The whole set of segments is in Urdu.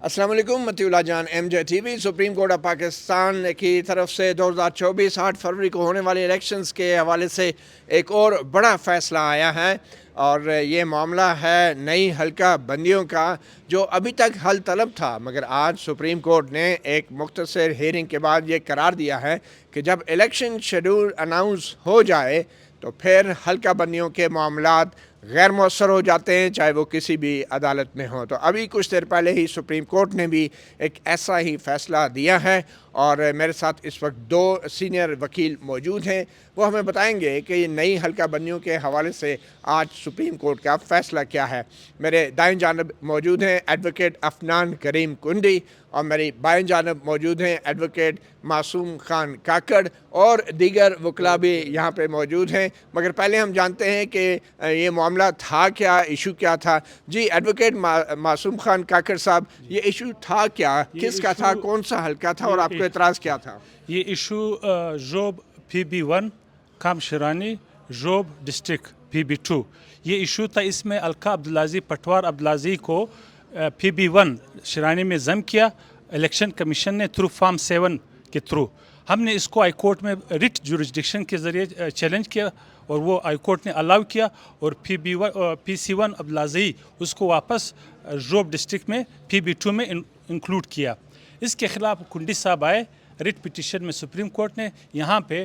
السلام علیکم، Matiullah Jan, M J T V. Supreme court of Pakistan کی طرف سے 2024 8 فروری کو ہونے والے الیکشنز کے حوالے سے ایک اور بڑا فیصلہ آیا ہے، اور یہ معاملہ ہے نئی حلقہ بندیوں کا، جو ابھی تک حل طلب تھا، مگر آج سپریم کورٹ نے ایک مختصر ہیئرنگ کے بعد یہ قرار دیا ہے کہ جب الیکشن شیڈول اناؤنس ہو جائے تو پھر حلقہ بندیوں کے معاملات غیر مؤثر ہو جاتے ہیں، چاہے وہ کسی بھی عدالت میں ہوں۔ تو ابھی کچھ دیر پہلے ہی سپریم کورٹ نے بھی ایک ایسا ہی فیصلہ دیا ہے، اور میرے ساتھ اس وقت دو سینئر وکیل موجود ہیں، وہ ہمیں بتائیں گے کہ یہ نئی حلقہ بندیوں کے حوالے سے آج سپریم کورٹ کا فیصلہ کیا ہے۔ میرے دائیں جانب موجود ہیں ایڈوکیٹ افنان کریم کنڈی، اور میری بائیں جانب موجود ہیں ایڈوکیٹ معصوم خان کاکڑ، اور دیگر وکلاء بھی یہاں پہ موجود ہیں۔ مگر پہلے ہم جانتے ہیں کہ یہ معاملہ تھا کیا، ایشو کیا تھا۔ جی ایڈوکیٹ معصوم خان کاکڑ صاحب، یہ ایشو تھا کیا، کس کا تھا، کون سا حلقہ تھا، اور آپ کو اعتراض کیا تھا؟ یہ ایشو جوب PB1 کام شرانی جوب ڈسٹرکٹ PB2 یہ ایشو تھا۔ اس میں القا عبدالعزیز پٹوار عبدالعزیز کو PB1 شرانی میں ضم کیا الیکشن کمیشن نے تھرو فارم 7 کے تھرو۔ ہم نے اس کو ہائی کورٹ میں ریٹ جورسڈکشن کے ذریعے چیلنج کیا، اور وہ ہائی کورٹ نے الاؤ کیا، اور PC1 عبدالعزیز اس کو واپس جوب ڈسٹرکٹ میں PB2 میں انکلوڈ کیا۔ اس کے خلاف کنڈی صاحب آئے ریٹ پٹیشن میں سپریم کورٹ نے، یہاں پہ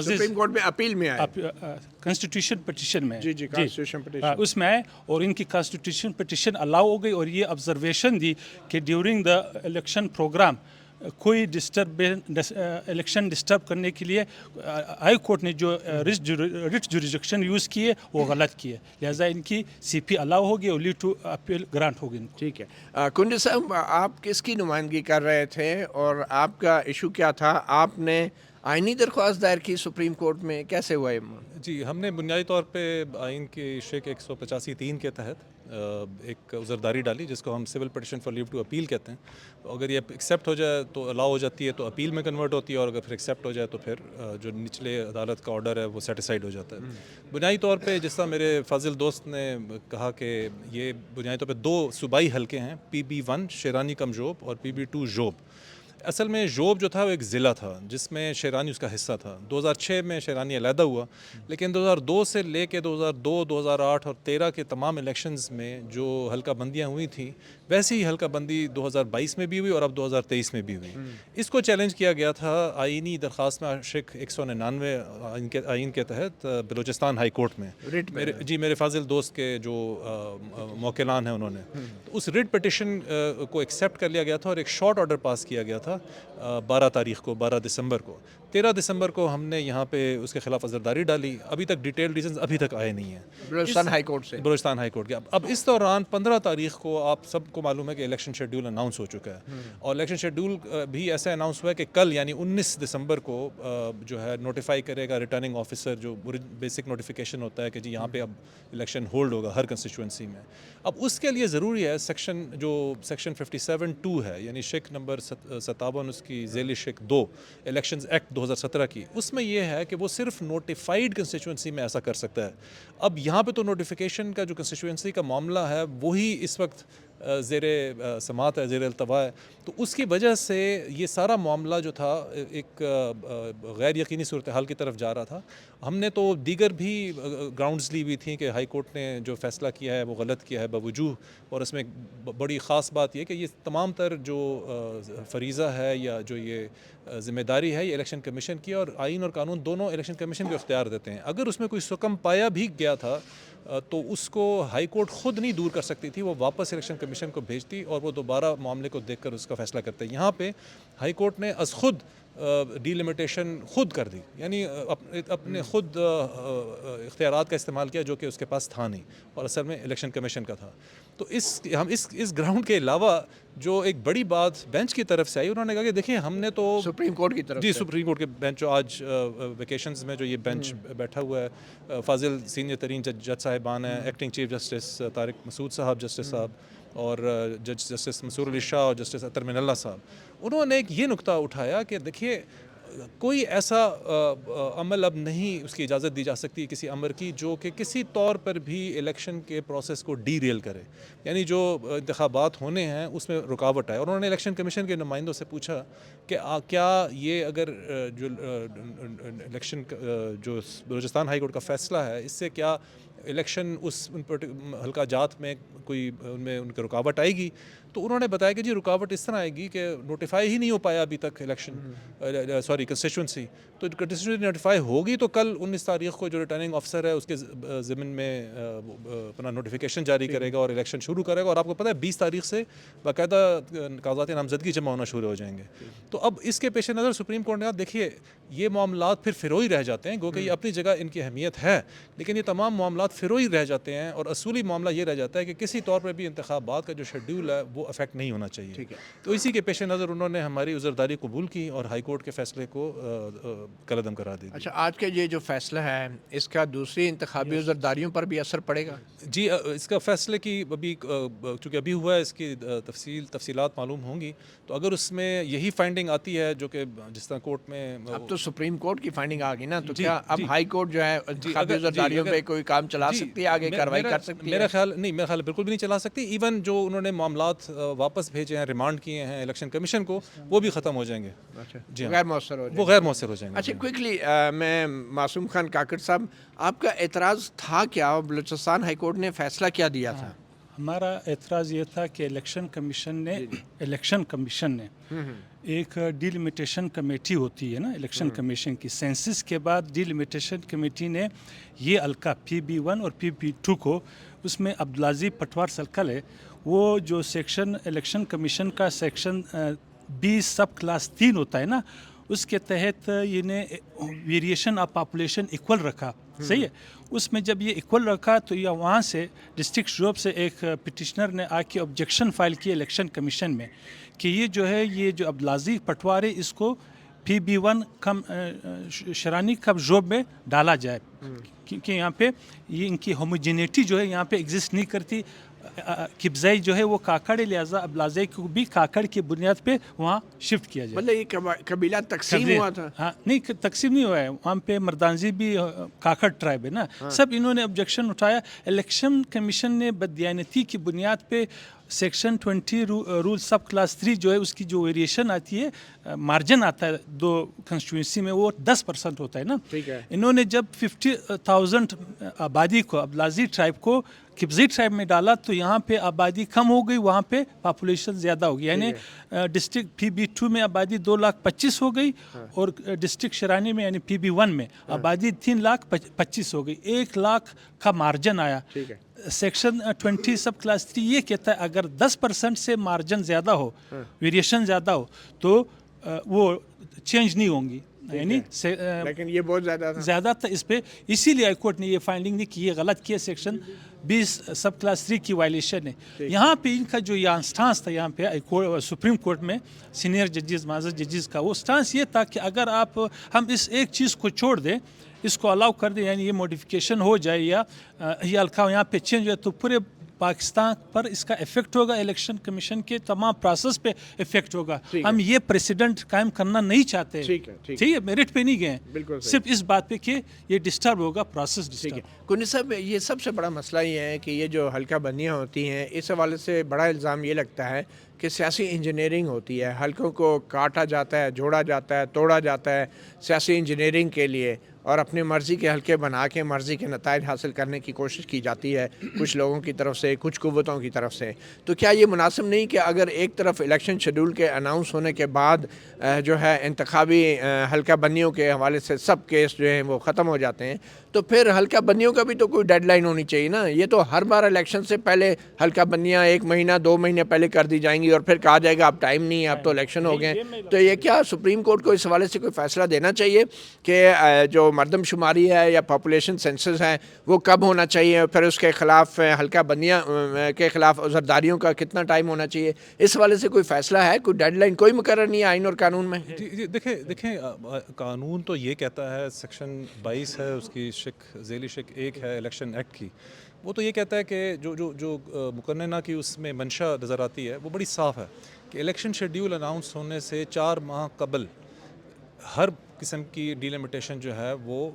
سپریم کورٹ میں اپیل میں آئے، کانسٹیٹیوشن پٹیشن میں کانسٹیٹیوشن پٹیشن اس میں آئے، اور ان کی کانسٹیٹیوشن پٹیشن الاؤ ہو گئی، اور یہ آبزرویشن دی کہ ڈیورنگ دا الیکشن پروگرام کوئی الیکشن ڈسٹرب کرنے کے لیے ہائی کورٹ نے جو ریٹ جورسڈکشن یوز کیے وہ غلط کیے، لہٰذا ان کی CP الاؤ ہوگی اور لیو ٹو اپیل گرانٹ ہوگی ان کو۔ ٹھیک ہے۔ کنڈی صاحب، آپ کس کی نمائندگی کر رہے تھے، اور آپ کا ایشو کیا تھا؟ آپ نے آئینی درخواست دائر کی سپریم کورٹ میں، کیسے ہوا یہ؟ جی، ہم نے بنیادی طور پہ آئین کی شیک 185(3) کے تحت ایک عذرداری ڈالی، جس کو ہم civil petition for leave to appeal کہتے ہیں۔ اگر یہ ایکسیپٹ ہو جائے تو الاؤ ہو جاتی ہے، تو اپیل میں کنورٹ ہوتی ہے، اور اگر پھر ایکسیپٹ ہو جائے تو پھر جو نچلے عدالت کا آرڈر ہے وہ سیٹیسفائڈ ہو جاتا ہے۔ بنیادی طور پہ جس طرح میرے فاضل دوست نے کہا کہ یہ بنیادی طور پہ دو صوبائی حلقے ہیں، PB1 شیرانی کم جوب اور PB2 جوب۔ اصل میں جوب جو تھا وہ ایک ضلع تھا جس میں شیرانی اس کا حصہ تھا۔ 2006 میں شیرانی علیحدہ ہوا، لیکن 2002 سے لے کے 2002، 2008 اور 2013 کے تمام الیکشنز میں جو حلقہ بندیاں ہوئی تھیں، ویسی ہی حلقہ بندی 2022 میں بھی ہوئی اور اب 2023 میں بھی ہوئی۔ اس کو چیلنج کیا گیا تھا آئینی درخواست میں شیک 199 آئین کے تحت بلوچستان ہائی کورٹ میں۔ میرے فاضل دوست کے جو موکلان ہیں انہوں نے اس ریٹ پٹیشن کو ایکسیپٹ کر لیا گیا تھا، اور ایک شارٹ آرڈر پاس کیا گیا تھا 12 دسمبر کو۔ 13 دسمبر کو ہم نے یہاں پہ اس کے خلاف عذرداری ڈالی۔ ابھی تک ڈیٹیل ریزنز ابھی تک آئے نہیں ہیں بلوچستان ہائی کورٹ سے، بلوچستان ہائی کورٹ کے۔ اب اس دوران 15 تاریخ کو آپ سب کو معلوم ہے کہ الیکشن شیڈول اناؤنس ہو چکا ہے، اور الیکشن شیڈول بھی ایسا اناؤنس ہوا ہے کہ کل یعنی 19 دسمبر کو جو ہے نوٹیفائی کرے گا ریٹرننگ آفیسر، جو بیسک نوٹیفیکیشن ہوتا ہے کہ جی یہاں پہ اب الیکشن ہولڈ ہوگا ہر کنسٹیچوئنسی میں۔ اب اس کے لیے ضروری ہے سیکشن 57(2) ہے، یعنی شک نمبر 57 اس کی ذیلی شک 2 الیکشنز ایکٹ 2017 کی، اس میں یہ ہے کہ وہ صرف نوٹیفائڈ کنسٹیچوئنسی میں ایسا کر سکتا ہے۔ اب یہاں پہ تو نوٹیفیکیشن کا جو کنسٹیچوئنسی کا معاملہ ہے وہی اس وقت زیر سماعت ہے، زیر التوا ہے، تو اس کی وجہ سے یہ سارا معاملہ جو تھا ایک غیر یقینی صورتحال کی طرف جا رہا تھا۔ ہم نے تو دیگر بھی گراؤنڈز لی ہوئی تھیں کہ ہائی کورٹ نے جو فیصلہ کیا ہے وہ غلط کیا ہے باوجوہ، اور اس میں بڑی خاص بات یہ کہ یہ تمام تر جو فریضہ ہے یا جو یہ ذمہ داری ہے یہ الیکشن کمیشن کی، اور آئین اور قانون دونوں الیکشن کمیشن کو اختیار دیتے ہیں۔ اگر اس میں کوئی سکم پایا بھی گیا تھا تو اس کو ہائی کورٹ خود نہیں دور کر سکتی تھی، وہ واپس الیکشن کمیشن کو بھیجتی اور وہ دوبارہ معاملے کو دیکھ کر اس کا فیصلہ کرتے۔ یہاں پہ ہائی کورٹ نے از خود ڈی لمیٹیشن خود کر دی، یعنی اپنے خود اختیارات کا استعمال کیا جو کہ اس کے پاس تھا نہیں، اور اصل میں الیکشن کمیشن کا تھا۔ تو ہم اس گراؤنڈ کے علاوہ جو ایک بڑی بات بینچ کی طرف سے آئی، انہوں نے کہا کہ دیکھیں ہم نے تو سپریم کورٹ کی طرف جی سپریم کورٹ کے بینچ جو آج ویکیشنز میں جو یہ بینچ بیٹھا ہوا ہے، فاضل سینئر ترین جج صاحبان ہیں، ایکٹنگ چیف جسٹس طارق مسعود صاحب، جسٹس صاحب، اور جسٹس منصور علی شاہ اور جسٹس اطہر من اللہ صاحب، انہوں نے ایک یہ نقطہ اٹھایا کہ دیکھیے کوئی ایسا عمل اب نہیں اس کی اجازت دی جا سکتی کسی امر کی جو کہ کسی طور پر بھی الیکشن کے پروسیس کو ڈی ریل کرے، یعنی جو انتخابات ہونے ہیں اس میں رکاوٹ آئے. اور انہوں نے الیکشن کمیشن کے نمائندوں سے پوچھا کہ کیا یہ اگر جو الیکشن جو بلوچستان ہائی کورٹ کا فیصلہ ہے اس سے کیا الیکشن اس حلقہ جات میں کوئی ان کی رکاوٹ آئے گی. تو انہوں نے بتایا کہ جی رکاوٹ اس طرح آئے گی کہ نوٹیفائی ہی نہیں ہو پایا ابھی تک الیکشن کنسٹیچوئنسی. تو کنسٹیچوئنسی نوٹیفائی ہوگی تو کل 19 تاریخ کو جو ریٹرننگ آفیسر ہے اس کے ضمن میں اپنا نوٹیفیکیشن جاری کرے گا اور الیکشن شروع کرے گا. اور آپ کو پتہ ہے 20 تاریخ سے باقاعدہ کاغذات نامزدگی جمع ہونا شروع ہو جائیں گے. تو اب اس کے پیش نظر سپریم کورٹ نے کہا دیکھیے یہ معاملات پھر فروئی رہ جاتے ہیں، گو کہ یہ اپنی جگہ ان کی اہمیت ہے، لیکن یہ تمام معاملات فروئی رہ جاتے ہیں اور اصولی معاملہ یہ رہ جاتا ہے کہ کسی طور پر بھی انتخابات کا جو شیڈیول ہے وہ افیکٹ نہیں ہونا چاہیے. تو اسی کے پیش نظر انہوں نے ہماری عذرداری قبول کی اور ہائی کورٹ کے فیصلے کو کالعدم کرا دی. اچھا، آج کا یہ جو فیصلہ ہے اس کا دوسری انتخابی عذرداریوں پر بھی اثر پڑے گا؟ جی اس کا فیصلے کی ابھی چونکہ ابھی ہوا ہے اس کی تفصیلات معلوم ہوں گی. تو اگر اس میں یہی فائنڈنگ آتی ہے جو کہ جس طرح کورٹ میں اب تو سپریم کورٹ کی فائنڈنگ آ گئی نا، تو کیا اب ہائی کورٹ جو ہے انتخابی عذرداریوں پہ کوئی کام چلا سکتی ہے، آگے کارروائی کر سکتی ہے؟ میرا خیال بالکل بھی نہیں چلا سکتی. ایون جو انہوں نے معاملات واپس بھیجے ہیں، ریمانڈ کیے ہیں الیکشن کمیشن کو، وہ بھی ختم ہو جائیں گے. جی غیر مؤثر ہو جائیں گے. وہ غیر مؤثر ہو جائیں گے. اچھا کوئکلی میں معصوم خان کاکڑ صاحب، آپ کا اعتراض تھا کیا؟ بلوچستان ہائی کورٹ نے فیصلہ کیا دیا تھا؟ ہمارا اعتراض یہ تھا کہ الیکشن کمیشن نے ایک ڈیلیمیٹیشن کمیٹی ہوتی ہے نا الیکشن کمیشن کی، سینسس کے بعد ڈیلیمیٹیشن کمیٹی نے یہ حلقہ PB1 اور PB2 کو، اس میں عبدالعزیز پٹوار سرکل ہے، وہ جو سیکشن الیکشن کمیشن کا سیکشن 20 سب کلاس 3 ہوتا ہے نا، اس کے تحت یہ نے ویریشن آف پاپولیشن ایکول رکھا. صحیح ہے. اس میں جب یہ ایکول رکھا تو یہ وہاں سے ڈسٹرکٹ جوب سے ایک پٹیشنر نے آ کے آبجیکشن فائل کی الیکشن کمیشن میں کہ یہ جو ہے یہ جو عبدالعزیز پٹوار ہے اس کو PB1 کم شرانی کب جوب میں ڈالا جائے، کیونکہ یہاں پہ یہ ان کی ہوموجینیٹی جو ہے یہاں پہ ایگزسٹ نہیں کرتی. قبضائی جو ہے وہ کاکڑ ہے، لہٰذا عبدالعزیز کو بھی کاکڑ کی بنیاد پہ وہاں شفٹ کیا جائے. مطلب یہ قبیلہ تقسیم ہوا تھا؟ ہاں نہیں تقسیم نہیں ہوا ہے، وہاں پہ مردانزی بھی کاکڑ ٹرائب ہے نا. سب انہوں نے آبجیکشن اٹھایا. الیکشن کمیشن نے بددیانتی کی بنیاد پہ سیکشن 20 رول سب کلاس 3 جو ہے اس کی جو ویریشن آتی ہے، مارجن آتا ہے 2 کنسٹیٹوئنسی میں، وہ 10% ہوتا ہے نا. انہوں نے جب 50,000 آبادی کو عبدالعزیز ٹرائب کو قبضی ٹرائب میں ڈالا تو یہاں پہ آبادی کم ہو گئی، وہاں پہ پاپولیشن زیادہ ہو گئی. یعنی ڈسٹرکٹ PB2 میں آبادی 2,25,000 ہو گئی اور ڈسٹرکٹ شرانی میں یعنی PB1 میں آبادی 3,25,000 ہو گئی. 1,00,000 کا مارجن آیا. سیکشن 20 سب کلاس 3 یہ کہتا ہے اگر 10% سے مارجن زیادہ ہو، ویریشن زیادہ ہو تو وہ چینج نہیں ہوں گی. یعنی لیکن یہ بہت زیادہ تھا اس پہ، اسی لیے ہائی کورٹ نے یہ فائنڈنگ دی کہ یہ غلط کیا، سیکشن 20 سب کلاس 3 کی وائلیشن ہے. یہاں پہ ان کا جو یہ سٹانس تھا یہاں پہ سپریم کورٹ میں سینئر ججز معزز ججز کا، وہ سٹانس یہ تھا کہ اگر ہم اس ایک چیز کو چھوڑ دیں، اس کو الاؤ کر دیں، یعنی یہ موڈیفیکیشن ہو جائے یا یہ حلقہ یہاں پہ چینج ہو، تو پورے پاکستان پر اس کا افیکٹ ہوگا، الیکشن کمیشن کے تمام پروسیس پہ افیکٹ ہوگا. ہم یہ پریسیڈنٹ قائم کرنا نہیں چاہتے. ٹھیک ہے، میرٹ پہ نہیں گئے، صرف اس بات پہ کہ یہ ڈسٹرب ہوگا پروسیس. کنی صاحب، یہ سب سے بڑا مسئلہ یہ ہے کہ یہ جو حلقہ بندیاں ہوتی ہیں اس حوالے سے بڑا الزام یہ لگتا ہے کہ سیاسی انجینئرنگ ہوتی ہے، حلقوں کو کاٹا جاتا ہے، جوڑا جاتا ہے، توڑا جاتا ہے سیاسی انجینئرنگ کے لیے، اور اپنی مرضی کے حلقے بنا کے مرضی کے نتائج حاصل کرنے کی کوشش کی جاتی ہے کچھ لوگوں کی طرف سے، کچھ قوتوں کی طرف سے. تو کیا یہ مناسب نہیں کہ اگر ایک طرف الیکشن شیڈول کے اناؤنس ہونے کے بعد جو ہے انتخابی حلقہ بندیوں کے حوالے سے سب کیس جو ہیں وہ ختم ہو جاتے ہیں، تو پھر حلقہ بندیوں کا بھی تو کوئی ڈیڈ لائن ہونی چاہیے نا. یہ تو ہر بار الیکشن سے پہلے حلقہ بندیاں 1 مہینہ 2 مہینے پہلے کر دی جائیں گی اور پھر کہا جائے گا اب ٹائم نہیں ہے، اب تو الیکشن ہو گئے. تو یہ کیا سپریم کورٹ کو اس حوالے سے کوئی فیصلہ دینا چاہیے کہ جو مردم شماری ہے یا پاپولیشن سینسس ہے وہ کب ہونا چاہیے، پھر اس کے خلاف حلقہ بندیاں کے خلاف عذرداریوں کا کتنا ٹائم ہونا چاہیے؟ اس حوالے سے کوئی فیصلہ ہے، کوئی ڈیڈ لائن کوئی مقرر نہیں ہے آئین اور قانون میں؟ دیکھیں قانون تو یہ کہتا ہے، سیکشن 22 ہے اس کی ذیلی شق 1 ہے الیکشن ایکٹ کی، وہ تو یہ کہتا ہے کہ جو مقننہ کی اس میں منشا نظر آتی ہے وہ بڑی صاف ہے کہ الیکشن شیڈیول اناؤنس ہونے سے 4 ماہ قبل ہر قسم کی ڈیلیمیٹیشن جو ہے وہ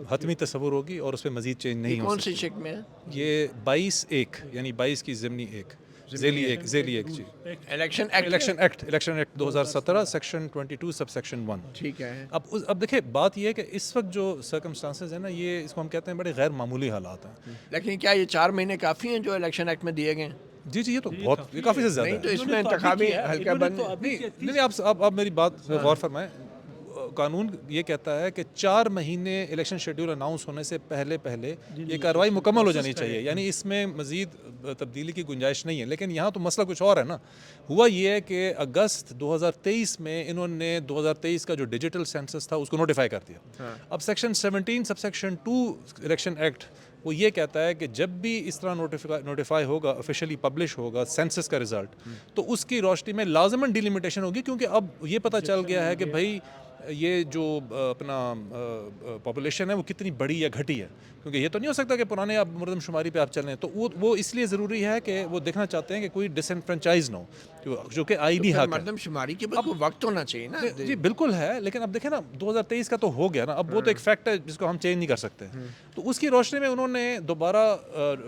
حتمی تصور ہوگی اور اس پہ مزید چینج نہیں ہو کون سکتی. سی شکل میں ہے؟ یہ 22(1) یعنی 22 کی ضمنی 1 ذیلی 1 جی. Election election act 2017 section 22 sub section 1. ٹھیک ہے. اب دیکھیں بات یہ ہے کہ اس وقت جو سرکمسٹانسز ہیں نا, یہ اس کو ہم کہتے ہیں بڑے غیر معمولی حالات ہیں. لیکن کیا یہ 4 مہینے کافی ہیں جو الیکشن ایکٹ میں دیے گئے ہیں؟ جی یہ تو بہت یہ کافی سے زیادہ نہیں تو ہے. اس میں انتخابی حلقہ بند نہیں آپ میری بات غور فرمائیں. قانون یہ کہتا ہے کہ 4 مہینے الیکشن شیڈول اناؤنس ہونے سے پہلے یہ کارروائی مکمل ہو جانی چاہیے, یعنی اس میں مزید تبدیلی کی گنجائش نہیں ہے. لیکن یہاں تو مسئلہ کچھ اور ہے نا. ہوا یہ ہے کہ اگست 2023 میں انہوں نے 2023 کا جو ڈیجیٹل سینسس تھا اس کو نوٹیفائی کر دیا. اب section 17 sub section 2 election act وہ یہ کہتا ہے کہ جب بھی اس طرح نوٹیفائی ہوگا, آفیشیلی پبلش ہوگا سینسس کا رزلٹ, تو اس کی روشنی میں لازماً ڈیلیمیٹیشن ہوگی, کیونکہ اب یہ پتہ چل گیا ہے کہ بھائی یہ جو اپنا پاپولیشن ہے وہ کتنی بڑی یا گھٹی ہے. کیونکہ یہ تو نہیں ہو سکتا کہ پرانے آپ مردم شماری پہ آپ چلیں. تو وہ اس لیے ضروری ہے کہ وہ دیکھنا چاہتے ہیں کہ کوئی ڈس انفرنچائز نہ ہو, جو کہ آئینی حق ہے. مردم شماری کے بعد وقت ہونا چاہیے نا. جی بالکل ہے, لیکن اب دیکھیں نا 2023 کا تو ہو گیا نا, اب وہ تو ایک فیکٹ ہے جس کو ہم چینج نہیں کر سکتے. تو اس کی روشنی میں انہوں نے دوبارہ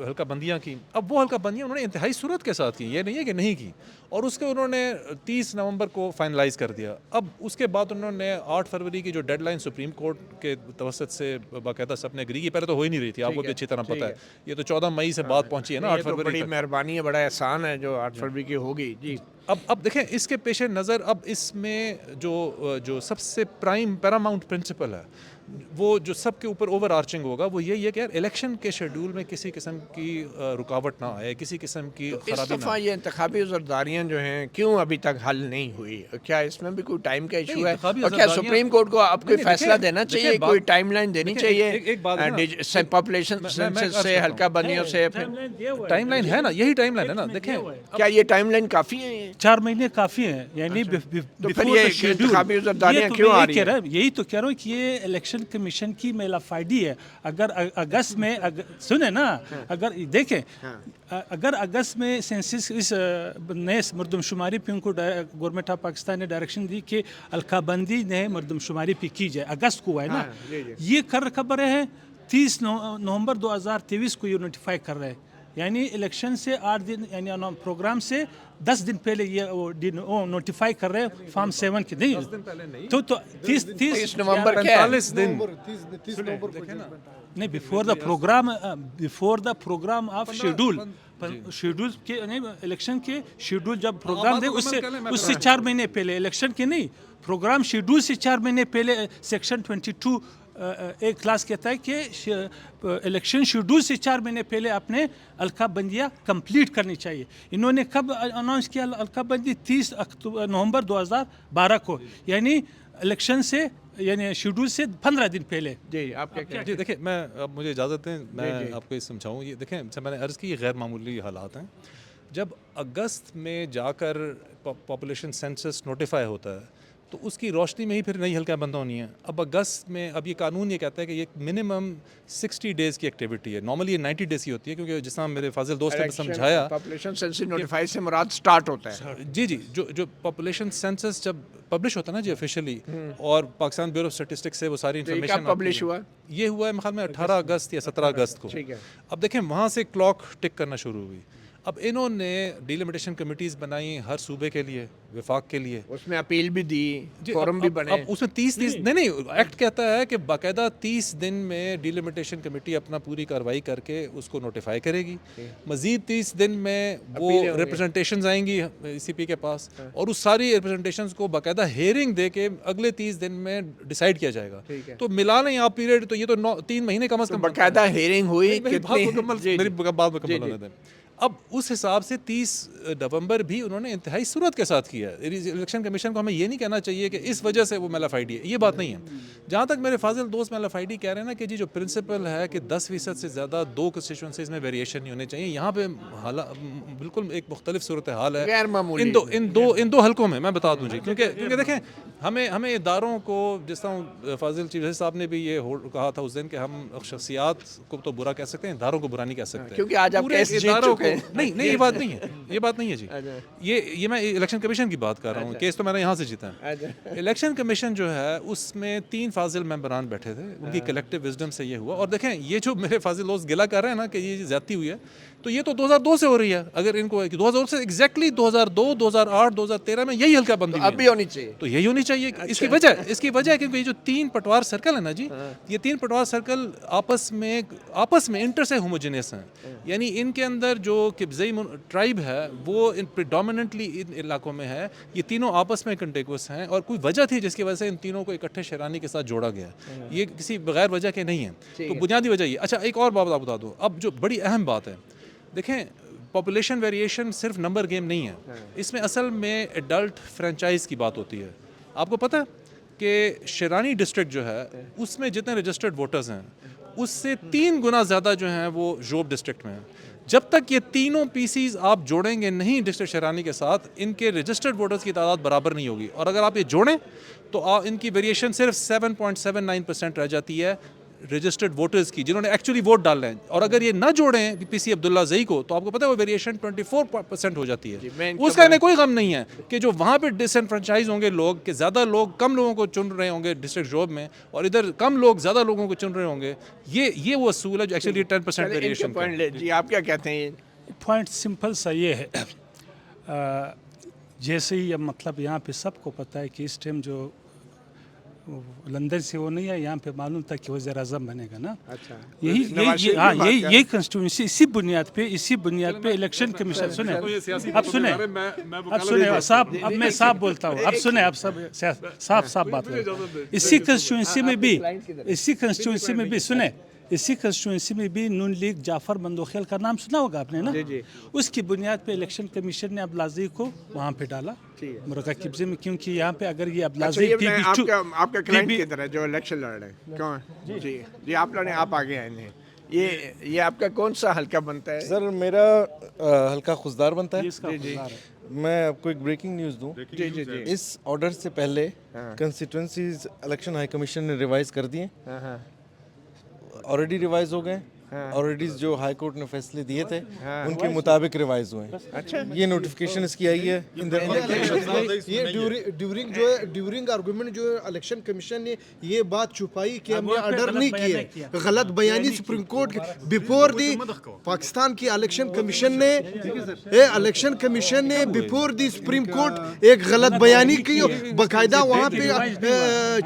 حلقہ بندیاں کی. اب وہ حلقہ بندیاں انہوں نے انتہائی صورت کے ساتھ کی, یہ نہیں ہے کہ نہیں کی, اور اس کے انہوں نے 30 نومبر کو فائنلائز کر دیا. اب اس کے بعد انہوں نے 8 فروری کی جو ڈیڈ لائن سپریم کورٹ کے توسط سے باقاعدہ سب نے اگری کی, پہلے تو ہو ہی نہیں رہی تھی, آپ کو بھی اچھی طرح پتہ ہے. یہ تو 14 مئی سے بات پہنچی ہے نا 8 فروری. بڑی مہربانی ہے, بڑا احسان ہے جو 8 فروری کی ہوگی. جی اب دیکھیں اس کے پیش نظر اب اس میں جو سب سے پرائم پیراماؤنٹ پرنسپل ہے وہ جو سب کے اوپر اوور آرچنگ ہوگا وہ یہی ہے کہ یار الیکشن کے شیڈول میں کسی قسم کی رکاوٹ نہ آئے, کسی قسم کی اس خرابی نہ دفعہ یہ انتخابی زرداریاں جو ہیں کیوں ابھی تک حل نہیں ہوئی؟ کیا اس میں بھی کوئی ٹائم کا ایشو ہے, اور کیا سپریم کورٹ کو اب کوئی فیصلہ دینا چاہیے, کوئی ٹائم لائن دینی چاہیے پاپولیشن سینسس سے, حلقہ بندیوں سے؟ ٹائم لائن ہے نا, یہی ٹائم لائن ہے نا. دیکھیں کیا یہ ٹائم لائن کافی ہے؟ 4 مہینے کافی ہیں, یعنی پھر یہ انتخابی زرداریاں کیوں آ رہی ہیں؟ یہی تو کہہ رہا ہوں کہ یہ الیکشن کمیشن کی میلافائڈی ہے. اگر اگست میں سنیں نا, اگر دیکھیں اگر اگست میں سینسس اس نئے مردم شماری پہ ان کو گورنمنٹ آف پاکستان نے ڈائریکشن دی کہ حلقہ بندی نئے مردم شماری پہ کی جائے, اگست کو ہے نا, یہ خبریں ہیں 30 نومبر 2023 کو یہ نوٹیفائی کر رہے ہیں, یعنی الیکشن سے 8 دن, یعنی پروگرام سے 10 دن پہلے یہ نوٹیفائی کر رہے ہیں فارم 7 کے. نہیں تو 30 نومبر کیا ہے؟ 45 دن نہیں, before the program of schedule کے الیکشن کے شیڈول جب پروگرام دے اس سے 4 مہینے پہلے, الیکشن کے نہیں, پروگرام شیڈول سے 4 مہینے پہلے سیکشن 22 ایک کلاس کہتا ہے کہ الیکشن شیڈول سے 4 مہینے پہلے اپنے حلقہ بندیاں کمپلیٹ کرنی چاہیے. انہوں نے کب اناؤنس کیا حلقہ بندی؟ 30 نومبر 2012 کو, یعنی الیکشن سے یعنی شیڈول سے 15 دن پہلے. جی آپ کیا جی دیکھیں, میں اب مجھے اجازت دیں میں آپ کو یہ سمجھاؤں. یہ دیکھیں جب میں نے عرض کی یہ غیر معمولی حالات ہیں. جب اگست میں جا کر پاپولیشن سینسس نوٹیفائی ہوتا ہے تو اس کی روشنی میں ہی پھر نئی حلقہ بند ہونی ہے. اب اگست میں اب یہ قانون یہ کہتا ہے کہ یہ منیمم 60 ڈیز کی ایکٹیویٹی ہے. نارملی یہ 90 ڈیز کی ہوتی ہے, کیونکہ جس طرح میرے فاضل دوست نے سمجھایا پاپولیشن سینسس نوٹیفائی سے مراد سٹارٹ ہوتا ہے. جی جو پاپولیشن سینسس جب پبلش ہوتا ہے نا جی آفیشیلی, اور پاکستان بیورو آف اسٹیٹسٹکس سے وہ ساری انفارمیشن پبلش ہوا, یہ ہوا ہے میرے خیال میں 18 اگست یا 17 اگست کو. اب دیکھیں وہاں سے کلاک ٹک کرنا شروع ہوئی. اب انہوں نے ڈیلیمیٹیشن کمیٹیز بنائی ہر صوبے کے لیے, وفاق کے لیے, اس میں اپیل بھی دی, فورم بھی بنے. اب اس میں 30 نہیں ایکٹ کہتا ہے کہ باقاعدہ 30 دن میں ڈیلیمیٹیشن کمیٹی اپنا پوری کارروائی کر کے اس کو نوٹیفائی کرے گی. مزید 30 دن میں وہ ریپرزنٹیشنز آئیں گی سی پی کے پاس, اور اس ساری ریپرزنٹیشنز کو باقاعدہ ہیئرنگ دے کے اگلے 30 دن میں ڈیسائیڈ کیا جائے گا. تو ملا لیں آپ پیریڈ, تو یہ تو 3 مہینے کم از کم باقاعدہ ہیئرنگ ہوئی. میری بات مکمل ہونے دیں. اب اس حساب سے 30 نومبر بھی انہوں نے انتہائی صورت کے ساتھ کیا ہے. الیکشن کمیشن کو ہمیں یہ نہیں کہنا چاہیے کہ اس وجہ سے وہ میلافائڈی ہے, یہ بات نہیں ہے. جہاں تک میرے فاضل دوست میلافائڈی کہہ رہے ہیں نا کہ جی جو پرنسپل ہے کہ 10% سے زیادہ 2 کنسٹیچوئنسیز میں ویریشن نہیں ہونے چاہیے, یہاں پہ بالکل ایک مختلف صورتحال ہے غیر معمولی ان دو حلقوں میں. میں بتا دوں جی, کیونکہ دیکھیں ہمیں اداروں کو, جس طرح فاضل چیف جسٹس صاحب نے بھی یہ کہا تھا اس دن کہ ہم شخصیات کو تو برا کہہ سکتے ہیں, اداروں کو برا نہیں کہہ سکتے, کیونکہ آج آپ نہیں یہ بات نہیں ہے, یہ بات نہیں ہے جی. یہ میں الیکشن کمیشن کی بات کر رہا ہوں. کیس تو میں نے یہاں سے جیتا ہے. الیکشن کمیشن جو ہے اس میں 3 فاضل ممبران بیٹھے تھے, ان کی کلیکٹیو وزڈم سے یہ ہوا. اور دیکھیں یہ جو میرے فاضل دوست گلا کر رہے ہیں نا کہ یہ زیادتی ہوئی ہے, تو یہ تو 2002 سے ہو رہی ہے. اگر ان کو 2002 سے ایگزیکٹلی 2002, 2008, 2013 میں یہی حلقہ بندی اب بھی ہونی چاہیے, تو یہی ہونی چاہیے. اس کی وجہ ہے کیونکہ یہ جو 3 پٹوار سرکل ہے نا جی, یہ 3 پٹوار سرکل آپس میں انٹر سے ہوموجینس ہیں. یعنی ان کے اندر جو قبضئی ٹرائب ہے وہ پریڈومیننٹلی ان علاقوں میں ہے. یہ تینوں آپس میں کنٹیگوس ہیں اور کوئی وجہ تھی جس کی وجہ سے ان تینوں کو اکٹھے شیرانی کے ساتھ جوڑا گیا. یہ کسی بغیر وجہ کے نہیں ہے. تو بنیادی وجہ یہ. اچھا ایک اور بات آپ بتا دو اب جو بڑی اہم بات ہے, دیکھیں پاپولیشن ویریشن صرف نمبر گیم نہیں ہے, اس میں اصل میں ایڈلٹ فرینچائز کی بات ہوتی ہے. آپ کو پتہ ہے کہ شیرانی ڈسٹرکٹ جو ہے اس میں جتنے رجسٹرڈ ووٹرز ہیں اس سے 3 گنا زیادہ جو ہیں وہ جوب ڈسٹرکٹ میں ہیں. جب تک یہ تینوں پی سیز آپ جوڑیں گے نہیں ڈسٹرکٹ شیرانی کے ساتھ, ان کے رجسٹرڈ ووٹرز کی تعداد برابر نہیں ہوگی. اور اگر آپ یہ جوڑیں تو ان کی ویریشن صرف 7.79% رہ جاتی ہے رجسٹرڈ ووٹرز کی, جنہوں نے ایکچولی ووٹ ڈالنا ہے. اور اگر یہ نہ جوڑیں پی سی عبداللہ زئی کو تو آپ کو پتہ ہے وہ ویریشن 24% ہو جاتی ہے. اس کا انہیں کوئی غم نہیں ہے کہ جو وہاں پہ ڈس انفرنچائز ہوں گے لوگ, کہ زیادہ لوگ کم لوگوں کو چن رہے ہوں گے ڈسٹرکٹ جوب میں, اور ادھر کم لوگ زیادہ لوگوں کو چن رہے ہوں گے. یہ وہ اصول ہے جو ایکچولی 10% ویریشن کا. جی آپ کیا کہتے ہیں؟ پوائنٹ سمپل سا یہ ہے, جیسے ہی اب مطلب یہاں پہ سب کو پتہ ہے کہ اس ٹائم جو لندن سے وہ نہیں ہے, یہاں پہ معلوم تھا کہ وزیر اعظم بنے گا نا. اچھا یہی کنسٹیٹوئنسی اسی بنیاد پہ الیکشن کمیشن سنیں صاحب, اب میں صاحب بولتا ہوں, اب سنیں, اب سب صاف بات ہے. اسی کنسٹیٹوئنسی میں بھی نون لیگ جعفر مندوخیل کا نام سنا ہوگا آپ نے نا. اس کی بنیاد پہ الیکشن کمیشن نے عبدالعزیز کو وہاں پہ ڈالا مرغہ قبضے میں, کیونکہ یہاں پہ اگر یہ عبدالعزیز آپ کا کلائنٹ کدھر ہے جو الیکشن لڑ رہے ہیں, کون؟ جی آپ لڑے, آپ آگے آئے ہیں. یہ آپ کا کون سا حلقہ بنتا ہے؟ سر میرا حلقہ خضدار بنتا ہے. میں آپ کو ایک بریکنگ نیوز دوں. اس آرڈر سے پہلے کنسٹیٹوئنسیز الیکشن ہائی کمیشن نے ریوائز کر دیے, آلریڈی ریوائز ہو گئے. آلریڈی جو ہائی کورٹ نے فیصلے دیے تھے ان کے مطابق ریوائز ہوئے. یہ نوٹیفیکیشن اس کی آئی ہے. یہ ڈیورنگ آرگومنٹ جو الیکشن کمیشن نے یہ بات چھپائی کہ ہم نے آرڈر نہیں کیے, غلط بیانی supreme court before the Pakistan کی الیکشن کمیشن نے بیفور دی سپریم کورٹ ایک غلط بیانی کی. باقاعدہ وہاں پہ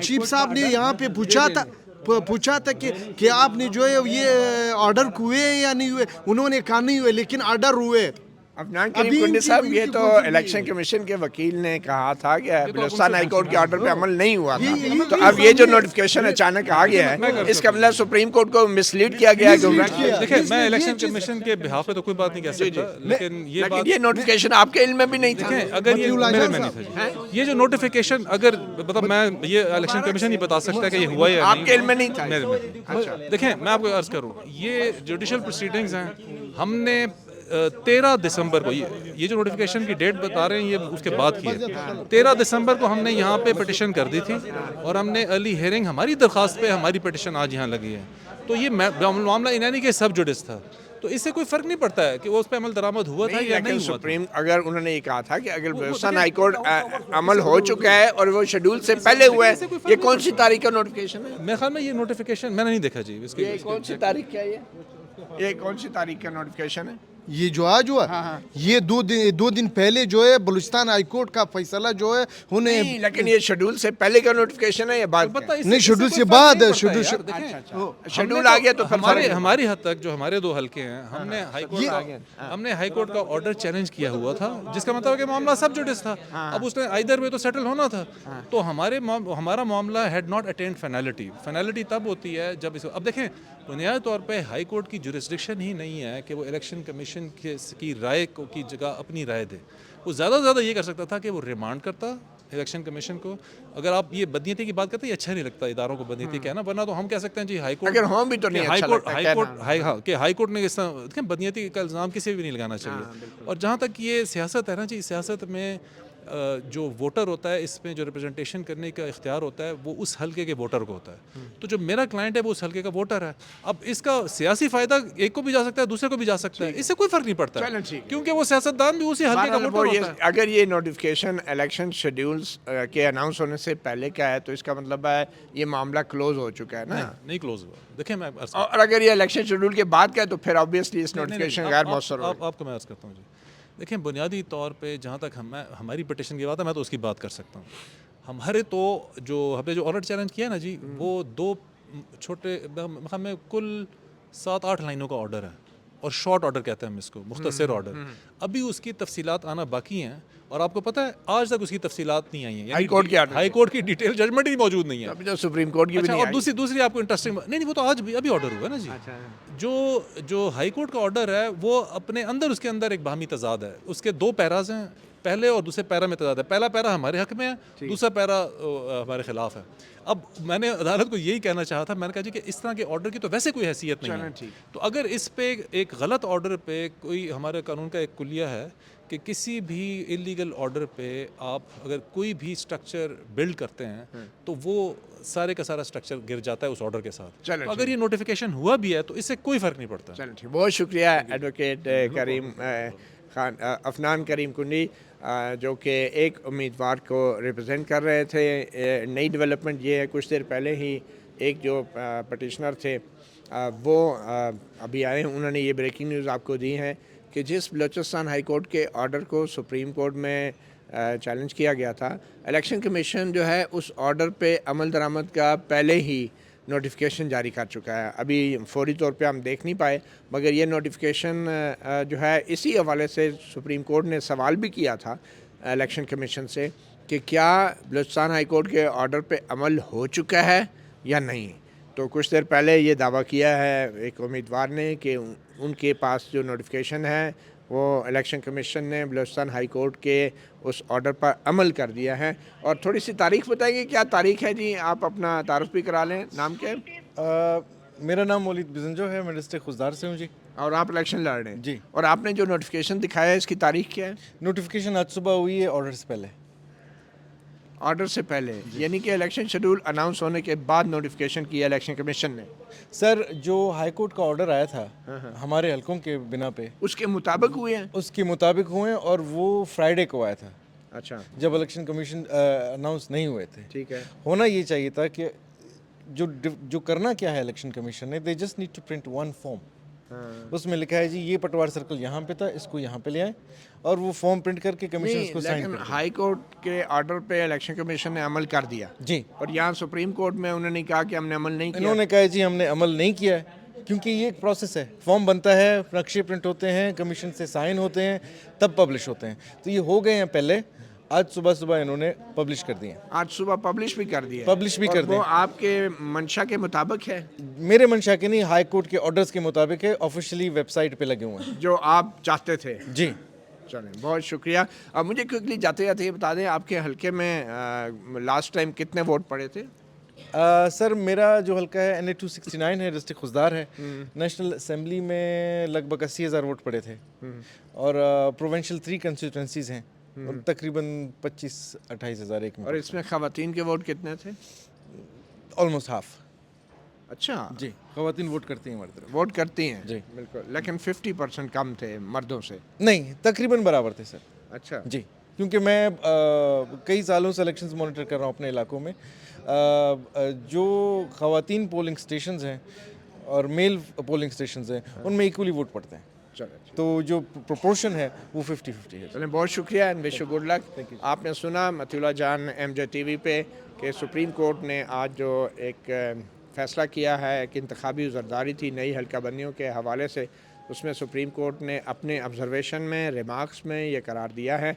چیف صاحب نے یہاں پہ پوچھا تھا کہ آپ نے جو ہے یہ آرڈر ہوئے یا نہیں ہوئے, انہوں نے کہا نہیں ہوئے, لیکن آرڈر ہوئے. عفنان کریم کنڈی صاحب, یہ تو الیکشن کمیشن کے وکیل نے کہا تھا کہ بلوچستان ہائی کورٹ کے آرڈر پہ عمل نہیں ہوا تھا, تو اب یہ جو نوٹیفیکیشن اچانک آ گیا ہے اس کا مطلب سپریم کورٹ کو مسلیڈ کیا گیا ہے. دیکھیں میں الیکشن کمیشن کے بہاف پہ تو کوئی بات نہیں کہہ سکتا, لیکن یہ نوٹیفیکیشن آپ کے علم میں بھی نہیں تھا. اگر یہ میرے میں نہیں تھا, یہ جو نوٹیفیکیشن اگر مطلب میں یہ الیکشن کمیشن ہی بتا سکتا ہے کہ یہ ہوا ہے, آپ کے علم میں نہیں تھا. دیکھیں میں آپ کو عرض کروں, یہ جوڈیشل پروسیڈنگز ہیں. ہم نے 13 دسمبر کو, یہ جو نوٹیفیکیشن کی ڈیٹ بتا رہے ہیں یہ اس کے بعد کی ہے. 13 دسمبر کو ہم نے یہاں پہ پٹیشن کر دی تھی, اور ہم نے ارلی ہیئرنگ ہماری درخواست پہ ہماری پٹیشن آج یہاں لگی ہے. تو یہ معاملہ انہی کے سب جوڈس تھا, تو اس سے کوئی فرق نہیں پڑتا ہے کہ وہ اس پہ عمل درآمد ہوا تھا یا نہیں ہوا تھا. اگر انہوں نے یہ کہا تھا کہ اگر بلوچستان ہائی کورٹ عمل ہو چکا ہے اور وہ شیڈول سے پہلے ہوا ہے, یہ کون سی تاریخ کا نوٹیفیکیشن ہے؟ میرے خیال میں یہ نوٹیفیکیشن میں نے نہیں دیکھا جی. یہ کون سی تاریخ کیا ہے, یہ کون سی تاریخ کا نوٹیفیکیشن ہے؟ یہ جو آج ہوا یہ 2 دن پہلے جو ہے بلوچستان ہائی کورٹ کا فیصلہ جو ہے انہیں, لیکن یہ شیڈول سے پہلے کا نوٹیفیکیشن ہے یا بعد؟ نہیں شیڈول سے بعد ہے. شیڈول آ گیا تو ہماری حد تک جو ہمارے 2 حلقے ہیں, ہم نے ہائی کورٹ کا آرڈر چیلنج کیا ہوا تھا, جس کا مطلب ہے کہ معاملہ سب جوڈس تھا. اب اس نے آئیدر وے تو سیٹل ہونا تھا, تو ہمارا معاملہ had not attend finality. Finality تب ہوتی ہے جب اب دیکھیں بنیادی طور پہ ہائی کورٹ کی جورسڈکشن ہی نہیں ہے کہ وہ الیکشن کمیشن کی رائے کی جگہ اپنی رائے دے. وہ زیادہ سے زیادہ یہ کر سکتا تھا کہ وہ ریمانڈ کرتا الیکشن کمیشن کو. اگر آپ یہ بدنیتی کی بات کرتے ہیں, یہ اچھا نہیں لگتا اداروں کو بدنیتی کہنا, ورنہ تو ہم کہہ سکتے ہیں جی ہائی کورٹ, اگر ہوں بھی تو نہیں اچھا لگتا کہ ہائی کورٹ نے اس طرح بدنیتی کا الزام کسی بھی نہیں لگانا چاہیے. اور جہاں تک یہ سیاست ہے نا جی, سیاست میں جو ووٹر ہوتا ہے اس میں جو ریپرزنٹیشن کرنے کا اختیار ہوتا ہے وہ اس حلقے کے ووٹر کو ہوتا ہے. تو جو میرا کلائنٹ ہے وہ اس حلقے کا ووٹر ہے. اب اس کا سیاسی فائدہ ایک کو بھی جا سکتا ہے دوسرے کو بھی جا سکتا ہے, اس سے کوئی فرق نہیں پڑتا کیونکہ وہ سیاستدان بھی اسی حلقے کا ووٹر ہوتا ہے. اگر یہ نوٹیفیکیشن الیکشن شیڈیولز کے اناؤنس ہونے سے پہلے کا ہے تو اس کا مطلب ہے یہ معاملہ کلوز ہو چکا ہے نا. نہیں کلوز ہوا. دیکھیں میں اور اگر یہ الیکشن شیڈول کے بعد کا ہے تو پھر آبویسلی اس نوٹیفیکیشن غیر مؤثر ہوگا. آپ کو میں عرض کرتا ہوں جی, دیکھیں بنیادی طور پہ جہاں تک ہماری پٹیشن کی بات ہے میں تو اس کی بات کر سکتا ہوں. ہمارے تو ہم نے جو آرڈر چیلنج کیا نا جی وہ 2 چھوٹے میں کل 7-8 لائنوں کا آرڈر ہے اور شارٹ آرڈر کہتے ہیں ہم اس کو, مختصر آرڈر. ابھی اس کی تفصیلات آنا باقی ہیں اور آپ کو پتہ ہے آج تک اس کی تفصیلات نہیں آئی ہیں. ہائی کورٹ کی ڈیٹیل ججمنٹ ہی موجود نہیں ہے. ابھی تو سپریم کورٹ کی بھی نہیں اور دوسری آپ کو انٹرسٹنگ نہیں وہ تو آج بھی ابھی آرڈر ہوا نا جی. جو ہائی کورٹ کا آرڈر ہے وہ اپنے اندر اس کے اندر ایک باہمی تضاد ہے. اس کے 2 پیراز ہیں, پہلے اور دوسرے پیرا میں تضاد ہے. پہلا پیرا ہمارے حق میں ہے, دوسرا پیرا ہمارے خلاف ہے. اب میں نے عدالت کو یہی کہنا چاہا تھا, میں نے کہا جی کہ اس طرح کے آرڈر کی تو ویسے کوئی حیثیت نہیں ہے. تو اگر اس پہ ایک غلط آرڈر پہ کوئی ہمارے قانون کا ایک کلیہ ہے کہ کسی بھی انلیگل آرڈر پہ آپ اگر کوئی بھی اسٹرکچر بلڈ کرتے ہیں تو وہ سارے کا سارا اسٹرکچر گر جاتا ہے اس آرڈر کے ساتھ. اگر یہ نوٹیفیکیشن ہوا بھی ہے تو اس سے کوئی فرق نہیں پڑتا. چلو ٹھیک, بہت شکریہ ایڈوکیٹ کریم خان افنان کریم کنڈی جو کہ ایک امیدوار کو ریپرزینٹ کر رہے تھے. نئی ڈیولپمنٹ یہ ہے, کچھ دیر پہلے ہی ایک جو پٹیشنر تھے وہ ابھی آئے ہیں, انہوں نے یہ بریکنگ نیوز آپ کو دی ہے کہ جس بلوچستان ہائی کورٹ کے آرڈر کو سپریم کورٹ میں چیلنج کیا گیا تھا, الیکشن کمیشن جو ہے اس آرڈر پہ عمل درآمد کا پہلے ہی نوٹیفیکیشن جاری کر چکا ہے. ابھی فوری طور پہ ہم دیکھ نہیں پائے مگر یہ نوٹیفیکیشن جو ہے اسی حوالے سے سپریم کورٹ نے سوال بھی کیا تھا الیکشن کمیشن سے کہ کیا بلوچستان ہائی کورٹ کے آرڈر پہ عمل ہو چکا ہے یا نہیں. تو کچھ دیر پہلے یہ دعویٰ کیا ہے ایک امیدوار نے کہ ان کے پاس جو نوٹیفیکیشن ہے وہ الیکشن کمیشن نے بلوچستان ہائی کورٹ کے اس آرڈر پر عمل کر دیا ہے. اور تھوڑی سی تاریخ بتائیں گے, کیا تاریخ ہے جی؟ آپ اپنا تعارف بھی کرا لیں. نام کیا ہے؟ میرا نام مولید بزنجو ہے, میں ڈسٹرکٹ خضدار سے ہوں جی. اور آپ الیکشن لڑ رہے ہیں جی. اور آپ نے جو نوٹیفیکیشن دکھایا ہے اس کی تاریخ کیا ہے؟ نوٹیفیکیشن آج صبح ہوئی ہے آرڈر سے پہلے. آرڈر سے پہلے یعنی کہ الیکشن شیڈول اناؤنس ہونے کے بعد نوٹیفیکیشن کیا الیکشن کمیشن نے. سر جو ہائی کورٹ کا آرڈر آیا تھا ہمارے حلقوں کے بنا پہ اس کے مطابق ہوئے ہیں؟ اس کے مطابق ہوئے ہیں اور وہ فرائیڈے کو آیا تھا. اچھا, جب الیکشن کمیشن اناؤنس نہیں ہوئے تھے. ٹھیک ہے. ہونا یہ چاہیے تھا کہ جو کرنا کیا ہے الیکشن کمیشن نے, they just need to print 1 form. اس میں لکھا ہے جی یہ پٹوار سرکل یہاں پہ تھا, اس کو یہاں پہ لے آئیں اور وہ فارم پرنٹ کر کے کمیشن اس کو سائن کر دیں. ہائی کورٹ کے آرڈر پہ الیکشن کمیشن نے عمل کر دیا جی, اور یہاں سپریم کورٹ میں انہوں نے کہا کہ ہم نے عمل نہیں کیا. انہوں نے کہا جی ہم نے عمل نہیں کیا ہے کیونکہ یہ ایک پروسیس ہے, فارم بنتا ہے, نقشے پرنٹ ہوتے ہیں, کمیشن سے سائن ہوتے ہیں, تب پبلش ہوتے ہیں. تو یہ ہو گئے ہیں پہلے, آج صبح انہوں نے پبلش کر دیے. آج صبح پبلش بھی کر دیا. پبلش بھی کر دیا. وہ آپ کے منشا کے مطابق ہے؟ میرے منشا کے نہیں, ہائی کورٹ کے آرڈرز کے مطابق ہے, آفیشیلی ویب سائٹ پہ لگے ہوئے ہیں جو آپ چاہتے تھے. جی چلیں, بہت شکریہ. اب مجھے کوئکلی جاتے جاتے یہ بتا دیں آپ کے حلقے میں لاسٹ ٹائم کتنے ووٹ پڑے تھے؟ سر میرا جو حلقہ ہے NA 269 ہے, ڈسٹرکٹ خضدار ہے. نیشنل اسمبلی میں لگ بھگ 80,000 ووٹ پڑے تھے اور پروونشل 3 کنسٹیٹوئنسیز ہیں اور تقریباً 25-28 ہزار ایک میں. اور اس میں خواتین کے ووٹ کتنے تھے؟ Almost half. اچھا جی, خواتین ووٹ کرتی ہیں ہماری طرف. ووٹ کرتی ہیں جی بالکل, لیکن 50% کم تھے مردوں سے. نہیں, تقریباً برابر تھے سر. اچھا جی, کیونکہ میں کئی سالوں سے الیکشنز مانیٹر کر رہا ہوں اپنے علاقوں میں. جو خواتین پولنگ اسٹیشنز ہیں اور میل پولنگ اسٹیشنز ہیں ان میں ایکولی ووٹ پڑتے ہیں. تو جو پروپورشن ہے وہ 50-50 ہے. چلیں, بہت شکریہ and wish you good luck. آپ نے سنا مطیع اللہ جان MJ TV پہ کہ سپریم کورٹ نے آج جو ایک فیصلہ کیا ہے, ایک انتخابی زرداری تھی نئی حلقہ بندیوں کے حوالے سے, اس میں سپریم کورٹ نے اپنے آبزرویشن میں ریمارکس میں یہ قرار دیا ہے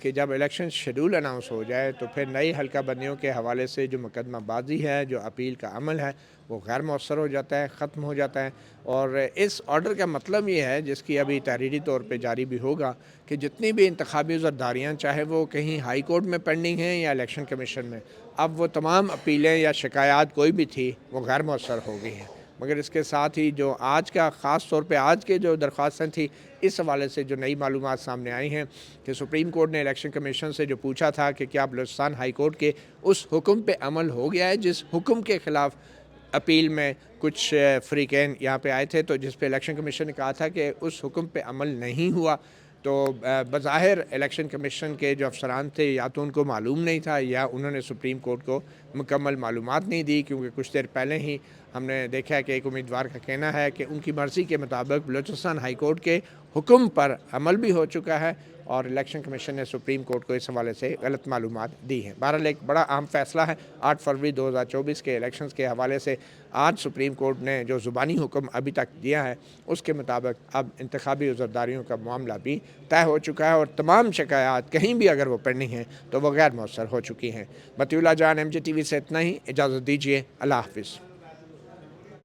کہ جب الیکشن شیڈول اناؤنس ہو جائے تو پھر نئی حلقہ بندیوں کے حوالے سے جو مقدمہ بازی ہے, جو اپیل کا عمل ہے, وہ غیر مؤثر ہو جاتا ہے, ختم ہو جاتا ہے. اور اس آرڈر کا مطلب یہ ہے, جس کی ابھی تحریری طور پہ جاری بھی ہوگا, کہ جتنی بھی انتخابی زرداریاں چاہے وہ کہیں ہائی کورٹ میں پینڈنگ ہیں یا الیکشن کمیشن میں, اب وہ تمام اپیلیں یا شکایات کوئی بھی تھی وہ غیر مؤثر ہو گئی ہیں. مگر اس کے ساتھ ہی جو آج کا خاص طور پہ آج کے جو درخواستیں تھیں اس حوالے سے جو نئی معلومات سامنے آئی ہیں کہ سپریم کورٹ نے الیکشن کمیشن سے جو پوچھا تھا کہ کیا بلوچستان ہائی کورٹ کے اس حکم پہ عمل ہو گیا ہے جس حکم کے خلاف اپیل میں کچھ فریقین یہاں پہ آئے تھے، تو جس پہ الیکشن کمیشن نے کہا تھا کہ اس حکم پہ عمل نہیں ہوا، تو بظاہر الیکشن کمیشن کے جو افسران تھے یا تو ان کو معلوم نہیں تھا یا انہوں نے سپریم کورٹ کو مکمل معلومات نہیں دی، کیونکہ کچھ دیر پہلے ہی ہم نے دیکھا ہے کہ ایک امیدوار کا کہنا ہے کہ ان کی مرضی کے مطابق بلوچستان ہائی کورٹ کے حکم پر عمل بھی ہو چکا ہے اور الیکشن کمیشن نے سپریم کورٹ کو اس حوالے سے غلط معلومات دی ہیں۔ بہرحال ایک بڑا اہم فیصلہ ہے 8 فروری 2024 کے الیکشنز کے حوالے سے آج سپریم کورٹ نے جو زبانی حکم ابھی تک دیا ہے اس کے مطابق اب انتخابی عذرداریوں کا معاملہ بھی طے ہو چکا ہے اور تمام شکایات کہیں بھی اگر وہ پینڈنگ ہیں تو وہ غیر مؤثر ہو چکی ہیں۔ مطیع اللہ جان، MJ TV سے اتنا ہی، اجازت دیجیے، اللہ حافظ۔